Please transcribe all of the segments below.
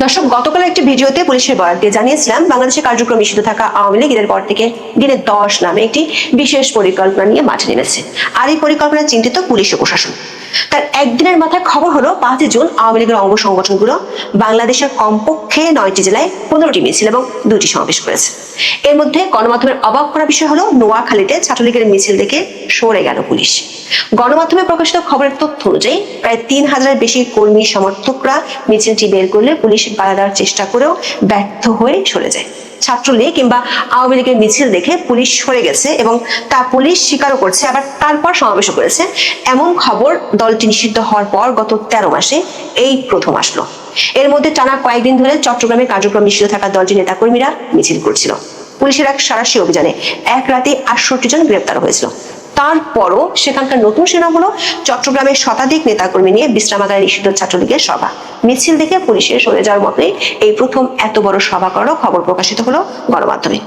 দর্শক, গতকাল একটি ভিডিওতে পুলিশের বরাত দিয়ে জানিয়েছিলাম বাংলাদেশের কার্যক্রম নিষিদ্ধ থাকা আওয়ামী লীগ এর পর থেকে দিনে 10 নামে একটি বিশেষ পরিকল্পনা নিয়ে মাঠে নেমেছে। আর এই পরিকল্পনায় চিন্তিত পুলিশ ও প্রশাসন। তার একদিনের মাথায় খবর হলো 5 জুন আওয়ামী লীগের অঙ্গ সংগঠনগুলো বাংলাদেশের কমপক্ষে 9টি জেলায় 15টি মিছিল এবং 2টি সমাবেশ করেছে। এর মধ্যে গণমাধ্যমের অবাক করা বিষয় হলো নোয়াখালীতে ছাত্রলীগের মিছিল দেখে সরে গেল পুলিশ। গণমাধ্যমে প্রকাশিত খবরের তথ্য অনুযায়ী প্রায় 3000-এর বেশি কর্মী সমর্থকরা মিছিলটি বের করলে পুলিশ বাধা দেওয়ার চেষ্টা করেও ব্যর্থ হয়ে সরে যায়। ছাত্রলীগ কিংবা আওয়ামী লীগের মিছিল দেখে পুলিশ সরে গেছে এবং তা পুলিশ স্বীকারও করছে, আবার তারপর সমাবেশও করেছে। এমন খবর দলটি নিষিদ্ধ হওয়ার পর গত 13 মাসে এই প্রথম আসলো। এর মধ্যে টানা কয়েকদিন ধরে চট্টগ্রামে কার্যক্রম নিষিদ্ধ থাকা দলটির নেতাকর্মীরা মিছিল করছিল। পুলিশের এক সাঁড়াশি অভিযানে এক রাতে 68 জন গ্রেপ্তার হয়েছিল। তারপরও সেখানকার নতুন শিরোনাম হলো চট্টগ্রামের শতাধিক নেতাকর্মী নিয়ে বিশ্রামাগারে নিষিদ্ধ ছাত্রলীগের সভা। মিছিল দেখে পুলিশের সরে যাওয়ার মতোই এই প্রথম এত বড় সভা করার খবর প্রকাশিত হলো গণমাধ্যমে।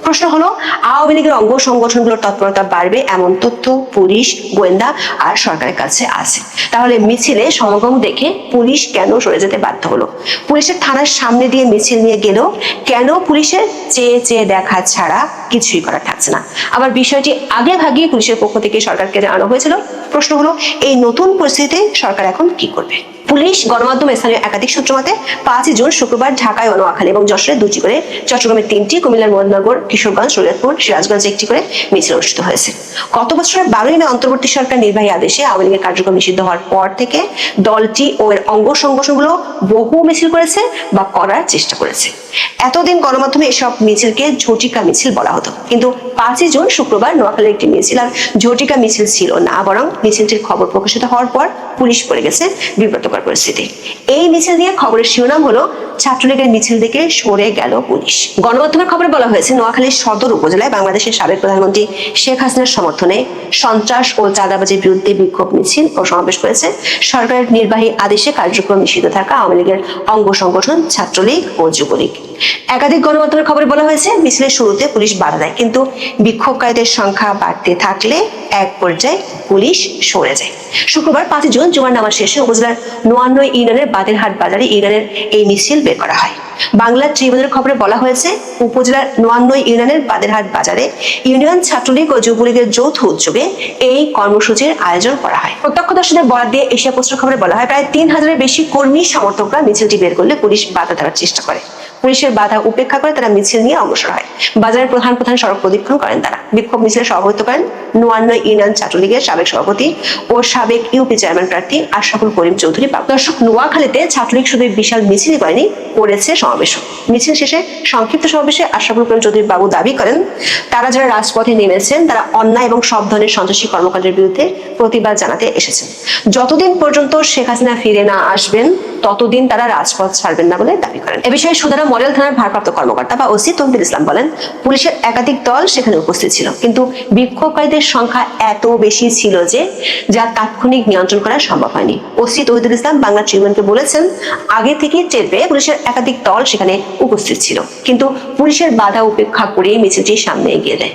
প্রশ্ন হলো, আওয়ামী লীগের অঙ্গ সংগঠনগুলোর তৎপরতা বাড়বে এমন তথ্য পুলিশ, গোয়েন্দা আর সরকারের কাছে আছে। তাহলে মিছিলে সমাগম দেখে পুলিশ কেন সরে যেতে বাধ্য হলো? পুলিশের থানার সামনে দিয়ে মিছিল নিয়ে গেলেও কেন পুলিশের চেয়ে চেয়ে দেখা ছাড়া কিছুই করা থাকছে না? আবার বিষয়টি আগে ভাগে পুলিশের পক্ষ থেকে সরকারকে জানানো হয়েছিল। প্রশ্ন হলো, এই নতুন পরিস্থিতিতে সরকার এখন কি করবে? পুলিশ, গণমাধ্যম, স্থানীয় একাধিক সূত্র মতে 5 জুন শুক্রবার ঢাকায়, নোয়াখালী এবং যশোরে 2টি করে, চট্টগ্রামে 3টি, কুমিল্লার মদনগর, কিশোরগঞ্জ, শরীয়তপুর, সিরাজগঞ্জে 1টি করে মিছিল অনুষ্ঠিত হয়েছে। গত বছরের 12 মে অন্তর্বর্তী সরকার নির্বাহী আদেশে আওয়ামী লীগের কার্যক্রম নিষিদ্ধ হওয়ার পর থেকে দলটি ও এর অঙ্গ সংগঠনগুলো বহু মিছিল করেছে বা করার চেষ্টা করেছে। এতদিন গণমাধ্যমে এসব মিছিলকে ঝটিকা মিছিল বলা হতো, কিন্তু 5 জুন শুক্রবার নোয়াখালীর একটি মিছিল আর ঝটিকা মিছিল ছিল না, বরং মিছিলটির খবর প্রকাশিত হওয়ার পর পুলিশ পড়ে গেছে বিব্রতকর পরিস্থিতি। এই মিছিল নিয়ে খবরের শিরোনাম হলো ছাত্রলীগের মিছিল দেখে সরে গেল পুলিশ। গণমাধ্যমের খবরে বলা হয়েছে, নোয়াখালীর সদর উপজেলায় বাংলাদেশের সাবেক প্রধানমন্ত্রী শেখ হাসিনার সমর্থনে সন্ত্রাস ও চাঁদাবাজির বিরুদ্ধে বিক্ষোভ মিছিল ও সমাবেশ করেছে সরকারের নির্বাহী আদেশে কার্যক্রম নিষিদ্ধ থাকা আওয়ামী লীগের অঙ্গ সংগঠন ছাত্রলীগ ও যুবলীগ। একাধিক গণমাধ্যমের খবরে বলা হয়েছে, মিছিলের শুরুতে পুলিশ বাধা দেয়, কিন্তু বিক্ষোভকারীদের সংখ্যা বাড়তে থাকলে এক পর্যায়ে পুলিশ সরে যায়। শুক্রবার 5 জুন জুমার নামাজ শেষে উপজেলার 99 ইউনিয়নের বাদেরহাট বাজারে ইউনিয়নের এই মিছিল বের করা হয়। বাংলা ট্রিবিউনের খবরে বলা হয়েছে, উপজেলার 99 ইউনিয়নের বাদেরহাট বাজারে ইউনিয়ন ছাত্রলীগ ও যুবলীগের যৌথ উদ্যোগে এই কর্মসূচির আয়োজন করা হয়। প্রত্যক্ষদর্শীদের বরাত দিয়ে এশিয়া পোস্টের খবরে বলা হয়, প্রায় 3000-এর বেশি কর্মী সমর্থকরা মিছিলটি বের করলে পুলিশ বাধা দেওয়ার চেষ্টা করে। পুলিশের বাধা উপেক্ষা করে তারা মিছিল নিয়ে অগ্রসর হয়। বাজারের প্রধান প্রধান সড়ক প্রদক্ষিণ করেন তারা। বিক্ষোভ মিছিলে সভাপতিত্ব করেন 99 ইউনিয়ন ছাত্রলীগের সাবেক সভাপতি ও সাবেক ইউপি চেয়ারম্যান প্রার্থী আশরাফুল করিম চৌধুরী বাবু। দর্শক, নোয়াখালীতে ছাত্রলীগ শুধু বিশাল মিছিলই করেনি, করেছে সমাবেশ। মিছিল শেষে সংক্ষিপ্ত সমাবেশে আশরাফুল করিম চৌধুরী বাবু দাবি করেন, তারা যারা রাজপথে নেমেছেন তারা অন্যায় এবং সব ধরনের সন্ত্রাসী কর্মকাণ্ডের বিরুদ্ধে প্রতিবাদ জানাতে এসেছেন। যতদিন পর্যন্ত শেখ হাসিনা ফিরে না আসবেন ততদিন তারা রাজপথ ছাড়বেন না বলে দাবি করেন। এ বিষয়ে সুদারা মডেল থানার ভারপ্রাপ্ত কর্মকর্তা বা ওসি তৌহিদুল ইসলাম বলেন, পুলিশের একাধিক দল সেখানে উপস্থিত ছিল, কিন্তু বিক্ষোভকারীদের সংখ্যা এত বেশি ছিল যে যা তাৎক্ষণিক নিয়ন্ত্রণ করা সম্ভব হয়নি। ওসি তৌহিদুল ইসলাম বাংলা ট্রিবিউনকে বলেছেন, আগে থেকে টের পেয়ে পুলিশের একাধিক দল সেখানে উপস্থিত ছিল, কিন্তু পুলিশের বাধা উপেক্ষা করে মিছিলটি সামনে এগিয়ে দেয়।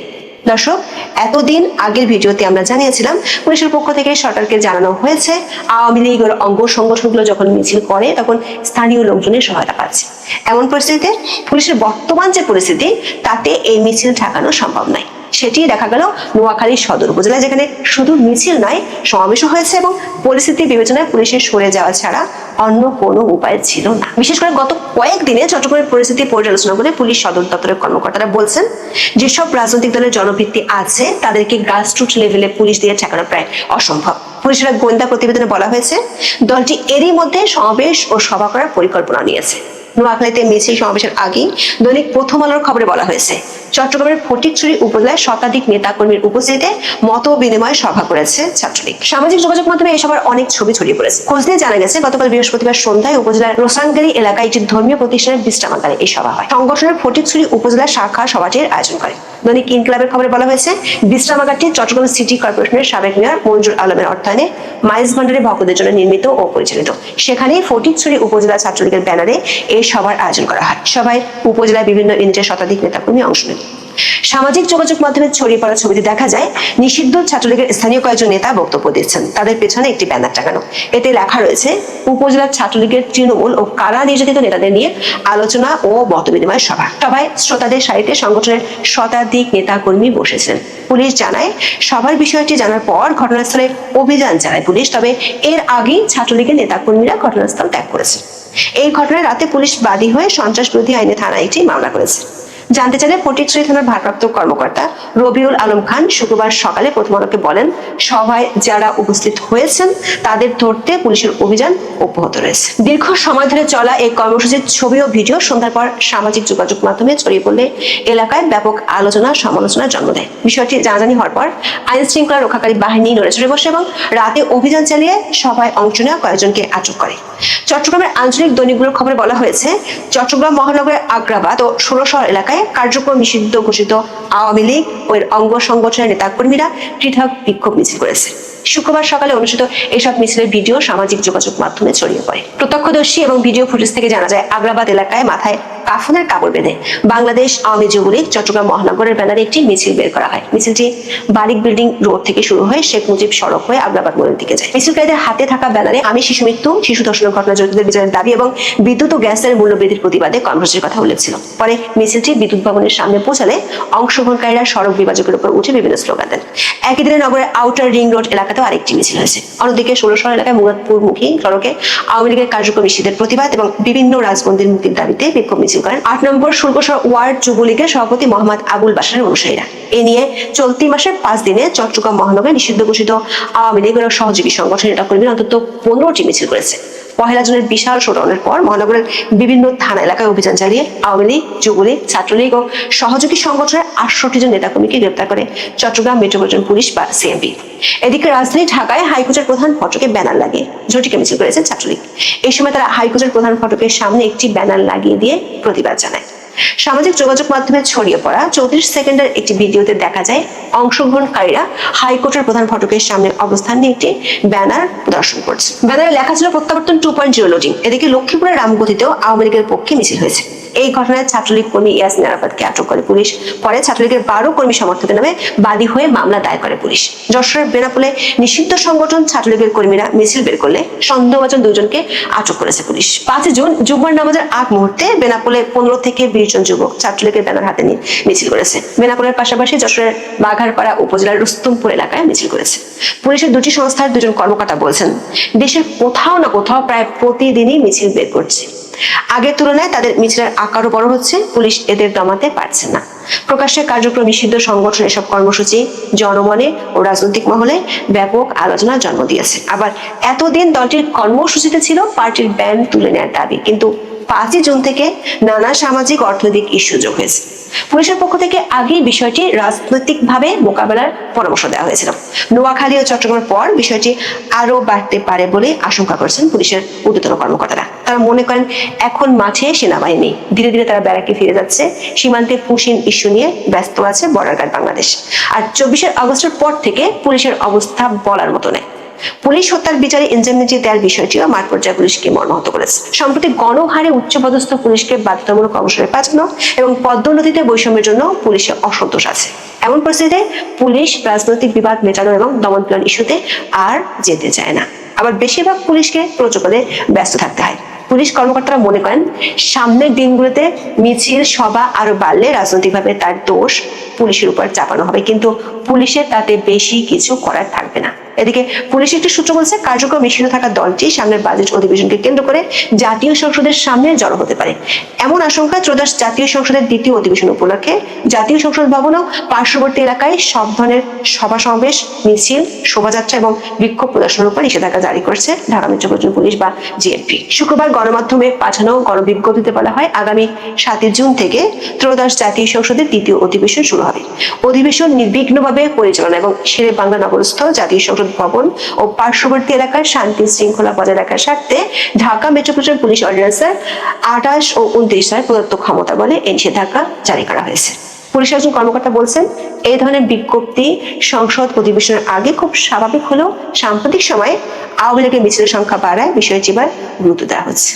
দর্শক, এতদিন আগের ভিডিওতে আমরা জানিয়েছিলাম পুলিশের পক্ষ থেকে সরকারকে জানানো হয়েছে আওয়ামী লীগের অঙ্গ সংগঠনগুলো যখন মিছিল করে তখন স্থানীয় লোকজনের সহায়তা পাচ্ছে। এমন পরিস্থিতিতে পুলিশের বর্তমান যে পরিস্থিতি তাতে এই মিছিল ঠেকানো সম্ভব নয়। সেটি দেখা গেল নোয়াখালী সদর উপজেলায়, যেখানে শুধু মিছিল নয় সমাবেশও হয়েছে এবং পরিস্থিতি বিবেচনায় পুলিশের সরে যাওয়া ছাড়া অন্য কোনো উপায় ছিল না। বিশেষ করে গত কয়েকদিনে চট্টগ্রামের পরিস্থিতি পর্যালোচনা করে পুলিশ সদর দপ্তরের কর্মকর্তারা বলছেন, যেসব রাজনৈতিক দলের জনভিত্তি আছে তাদেরকে গ্রাসরুট লেভেলে পুলিশ দিয়ে ঠেকানো প্রায় অসম্ভব। পুলিশের গোয়েন্দা প্রতিবেদনে বলা হয়েছে, দলটি এরই মধ্যে সমাবেশ ও সভা করার পরিকল্পনা নিয়েছে। নোয়াখালীতে মিছিল সমাবেশের আগে দৈনিক প্রথম আলোর খবরে বলা হয়েছে, চট্টগ্রামের ফটিকছড়ি উপজেলায় শতাধিক নেতাকর্মীর উপস্থিতিতে মত বিনিময় সভা করেছে ছাত্রলীগ। সামাজিক যোগাযোগ মাধ্যমে এই সভার অনেক ছবি ছড়িয়ে পড়েছে। খোঁজ নিয়ে জানা গেছে, গতকাল বৃহস্পতিবার সন্ধ্যায় উপজেলার রোসাঙ্গারি এলাকায় একটি ধর্মীয় প্রতিষ্ঠানের বিশ্রামাগারে এই সভা হয়। সংগঠনের ফটিকছড়ি উপজেলা শাখা সভাটির আয়োজন করে। দৈনিক ইনকিলাবের খবরে বলা হয়েছে, বিশ্রামাগারটি চট্টগ্রাম সিটি কর্পোরেশনের সাবেক মেয়র মঞ্জুর আলমের অর্থায়নে মাইজ ভান্ডারে ভক্তদের জন্য নির্মিত ও পরিচালিত। সেখানেই ফটিকছড়ি উপজেলা ছাত্রলীগের ব্যানারে এই সভার আয়োজন করা হয়। সভায় উপজেলায় বিভিন্ন ইউনিটের শতাধিক নেতাকর্মী অংশ নেন। সামাজিক যোগাযোগ মাধ্যমে ছড়িয়ে পড়া ছবিতে দেখা যায় নিষিদ্ধ ছাত্রলীগের স্থানীয় কয়েকজন নেতা বক্তব্য দিচ্ছেন। তাদের পেছনে একটি ব্যানার টাঙানো, এতে লেখা রয়েছে উপজেলার ছাত্রলীগের তৃণমূল ও কারা নির্যাতিত নেতাদের নিয়ে আলোচনা ও মত বিনিময় সভা। সভায় শ্রোতাদের সারিতে সংগঠনের শতাধিক নেতা কর্মী বসেছিলেন। পুলিশ জানায় সবার বিষয়টি জানার পর ঘটনাস্থলে অভিযান চালায় পুলিশ, তবে এর আগেই ছাত্রলীগের নেতা কর্মীরা ঘটনাস্থল ত্যাগ করেছে। এই ঘটনায় রাতে পুলিশ বাদী হয়ে সন্ত্রাস বিরোধী আইনে থানায় একটি মামলা করেছে। জানতে চাইলে ফটিকছড়ি থানার ভারপ্রাপ্ত কর্মকর্তা রবিউল আলম খান শুক্রবার সকালে প্রথম আলোকে বলেন, সভায় যারা উপস্থিত হয়েছেন তাদের ধরতে পুলিশের অভিযান অব্যাহত রয়েছে। দীর্ঘ সময় ধরে চলা এই কর্মসূচির ছবি ও ভিডিও সন্ধ্যার পর সামাজিক যোগাযোগ মাধ্যমে ছড়িয়ে পড়লে এলাকায় ব্যাপক আলোচনা সমালোচনার জন্ম দেয়। বিষয়টি জানাজানি হওয়ার পর আইন শৃঙ্খলা রক্ষাকারী বাহিনী নড়েচড়ে বসে এবং রাতে অভিযান চালিয়ে সভায় অংশ নেওয়া কয়েকজনকে আটক করে। চট্টগ্রামের আঞ্চলিক দৈনিকগুলোর খবরে বলা হয়েছে, চট্টগ্রাম মহানগরের আগ্রাবাদ ও ষোলশহর এলাকায় কার্যক্রম নিষিদ্ধ ঘোষিত আওয়ামী লীগ ও এর অঙ্গ সংগঠনের নেতাকর্মীরা পৃথক বিক্ষোভ মিছিল করেছে। শুক্রবার সকালে অনুষ্ঠিত এসব মিছিলের ভিডিও সামাজিক যোগাযোগ মাধ্যমে ছড়িয়ে পড়ে। প্রত্যক্ষদর্শী এবং ভিডিও ফুটেজ থেকে জানা যায়, আগ্রাবাদ এলাকায় মাথায় কাফনের কাপড় বেঁধে বাংলাদেশ আওয়ামী যুবলীগ চট্টগ্রাম মহানগরের ব্যানারে একটি মিছিল বের করা হয়। মিছিলটি বারিক বিল্ডিং রোড থেকে শুরু হয়ে শেখ মুজিব সড়ক হয়ে আগ্রাবাদ মোড়ের দিকে যায়। মিছিলকারীদের হাতে থাকা ব্যানারে আমি শিশু মৃত্যু, শিশু ধর্ষণের ঘটনা জড়িতদের বিচারের দাবি এবং বিদ্যুৎ ও গ্যাসের মূল্যবৃদ্ধির প্রতিবাদে কর্মসূচির কথা উল্লেখ ছিল। পরে মিছিলটি বিদ্যুৎ ভবনের সামনে পৌঁছালে অংশগ্রহণকারীরা সড়ক বিভাজকের উপর উঠে বিভিন্ন স্লোগান দেন। একই দিনে নগরের আউটার রিং রোড এলাকাতেও আরেকটি মিছিল হয়েছে। অন্যদিকে ষোলশহর এলাকায় মুরাদপুরমুখী সড়কে আওয়ামী লীগের কার্যক্রম নিষিদ্ধের প্রতিবাদ এবং বিভিন্ন রাজবন্দীর মুক্তির দাবিতে বিক্ষোভ মিছিল করেন ৮ নম্বর শুল্কশহর ওয়ার্ড যুবলীগের সভাপতি মোহাম্মদ আবুল বাশারের অনুসারীরা। এ নিয়ে চলতি মাসের ৫ দিনে চট্টগ্রাম মহানগরে নিষিদ্ধ ঘোষিত আওয়ামী লীগের সহযোগী সংগঠনের নেতাকর্মীরা অন্তত ১৫টি মিছিল করেছে। পহেলা জুনের বিশাল শোডাউনের পর মহানগরের বিভিন্ন থানা এলাকায় অভিযান চালিয়ে আওয়ামী লীগ, যুবলীগ, ছাত্রলীগ ও সহযোগী সংগঠনের ৬৮ জন নেতাকর্মীকে গ্রেপ্তার করে চট্টগ্রাম মেট্রোপলিটন পুলিশ বা সিএমপি। এদিকে রাজধানী ঢাকায় হাইকোর্টের প্রধান ফটকে ব্যানার লাগিয়ে ঝটিকা মিছিল করেছে ছাত্রলীগ। এই সময় তারা হাইকোর্টের প্রধান ফটকের সামনে একটি ব্যানার লাগিয়ে দিয়ে প্রতিবাদ জানায়। সামাজিক যোগাযোগ মাধ্যমে ছড়িয়ে পড়া ৩৪ সেকেন্ডের একটি ভিডিওতে দেখা যায় অংশগ্রহণকারীরা হাইকোর্টের প্রধান ফটকের সামনে অবস্থান নিয়ে একটি ব্যানার প্রদর্শন করছে। ব্যানারে লেখা ছিল প্রত্যাবর্তন 2.0 লোডিং। এদিকে লক্ষ্মীপুরের রামগতিতেও আওয়ামী লীগের পক্ষে মিছিল হয়েছে। এই ঘটনায় ছাত্রলীগ কর্মী ইয়াসিন আরাফাতকে আটক করে পুলিশ। পরে ছাত্রলীগের ১২ কর্মী সমর্থকদের নামে বাদী হয়ে মামলা দায়ের করে পুলিশ। যশোরের বেনাপোলে নিষিদ্ধ সংগঠন ছাত্রলীগের কর্মীরা মিছিল বের করলে সন্দেহভাজন ২ জনকে আটক করেছে পুলিশ। ৫ জুন জুম্মার নামাজের আগ মুহূর্তে বেনাপোলে ১৫ থেকে ২০ জন যুবক ছাত্রলীগের ব্যানার হাতে নিয়ে মিছিল করেছে। বেনাপোলের পাশাপাশি যশোরের বাঘারপাড়া উপজেলার রুস্তমপুর এলাকায় মিছিল করেছে। পুলিশের দুটি সংস্থার ২ জন কর্মকর্তা বলছেন, দেশের কোথাও না কোথাও প্রায় প্রতিদিনই মিছিল বের করছে। আগের তুলনায় তাদের মিছিলের আকারও বড় হচ্ছে। পুলিশ এদের দমাতে পারছে না। প্রকাশ্যে কার্যক্রম নিষিদ্ধ সংগঠন এসব কর্মসূচি জনমনে ও রাজনৈতিক মহলে ব্যাপক আলোচনার জন্ম দিয়েছে। আবার এতদিন দলটির কর্মসূচিতে ছিল পার্টির ব্যান তুলে নেওয়ার দাবি, কিন্তু ৫ জুন থেকে নানা সামাজিক অর্থনৈতিক ইস্যু যোগ হয়েছে। পুলিশের পক্ষ থেকে আগেই বিষয়টি রাজনৈতিকভাবে মোকাবেলার পরামর্শ দেওয়া হয়েছিল। নোয়াখালী ও চট্টগ্রামের পর বিষয়টি আরো বাড়তে পারে বলে আশঙ্কা করছেন পুলিশের ঊর্ধ্বতন কর্মকর্তারা। তারা মনে করেন এখন মাঠে সেনাবাহিনী, ধীরে ধীরে তারা ব্যারাকে ফিরে যাচ্ছে। সীমান্তে পুশিন ইস্যু নিয়ে ব্যস্ত আছে বর্ডার গার্ড বাংলাদেশ। আর ২৪ আগস্টের পর থেকে পুলিশের অবস্থা বলার মতো নেই। পুলিশ হত্যার বিচারে ইনজেমনিটি দেওয়ার বিষয়টিও মাঠ পর্যায়ে পুলিশকে মর্মাহত করেছে। সম্প্রতি গণহারে উচ্চপদস্থ পুলিশকে বাধ্যতামূলক অবসরে পাঠানো এবং পদোন্নতিতে বৈষম্যের জন্য পুলিশের অসন্তোষ আছে। এমন পরিস্থিতিতে পুলিশ রাজনৈতিক বিবাদ মেটানো এবং দমন-পীড়ন ইস্যুতে আর যেতে চায় না। আবার বেশিরভাগ পুলিশকে প্রোটোকলে ব্যস্ত থাকতে হয়। পুলিশ কর্মকর্তারা মনে করেন সামনের দিনগুলোতে মিছিল সভা আরো বাড়লে রাজনৈতিকভাবে তার দোষ পুলিশের উপর চাপানো হবে, কিন্তু পুলিশের তাতে বেশি কিছু করার থাকবে না। এদিকে পুলিশের একটি সূত্র বলছে, কার্যক্রম নিষিদ্ধ থাকা দলটি সামনের বাজেট অধিবেশনকে কেন্দ্র করে জাতীয় সংসদের সামনে জড়ো হতে পারে। এমন আশঙ্কা ত্রয়োদশ জাতীয় সংসদের দ্বিতীয় অধিবেশন উপলক্ষে জাতীয় সংসদ ভবন ও পার্শ্ববর্তী এলাকায় সব ধরনের সভা সমাবেশ, মিছিল, শোভাযাত্রা এবং বিক্ষোভ প্রদর্শনের উপর নিষেধাজ্ঞা জারি করেছে ঢাকা মেট্রোপলিটন পুলিশ বা জিএমপি। শুক্রবার গণমাধ্যমে পাঠানো গণবিজ্ঞপ্তিতে বলা হয়, আগামী ৭ জুন থেকে ত্রয়োদশ জাতীয় সংসদের দ্বিতীয় অধিবেশন শুরু হবে। অধিবেশন নির্বিঘ্নভাবে পরিচালনা এবং শেরে বাংলা নগরস্থ জাতীয় সংসদ ভবন ও পার্শ্ববর্তী এলাকার শান্তি শৃঙ্খলা বজায় রাখার স্বার্থে ঢাকা মেট্রোপলিটন পুলিশ অর্ডিন্যান্সের ২৮ ও ২৯ ধারায় প্রদত্ত ক্ষমতা বলে এই নিষেধাজ্ঞা জারি করা হয়েছে। পুলিশের একজন কর্মকর্তা বলছেন, এই ধরনের বিজ্ঞপ্তি সংসদ অধিবেশনের আগে খুব স্বাভাবিক হলেও সাম্প্রতিক সময়ে আওয়ামী লীগের মিছিলের সংখ্যা বাড়ায় বিষয়টি এবার গুরুত্ব দেওয়া হচ্ছে।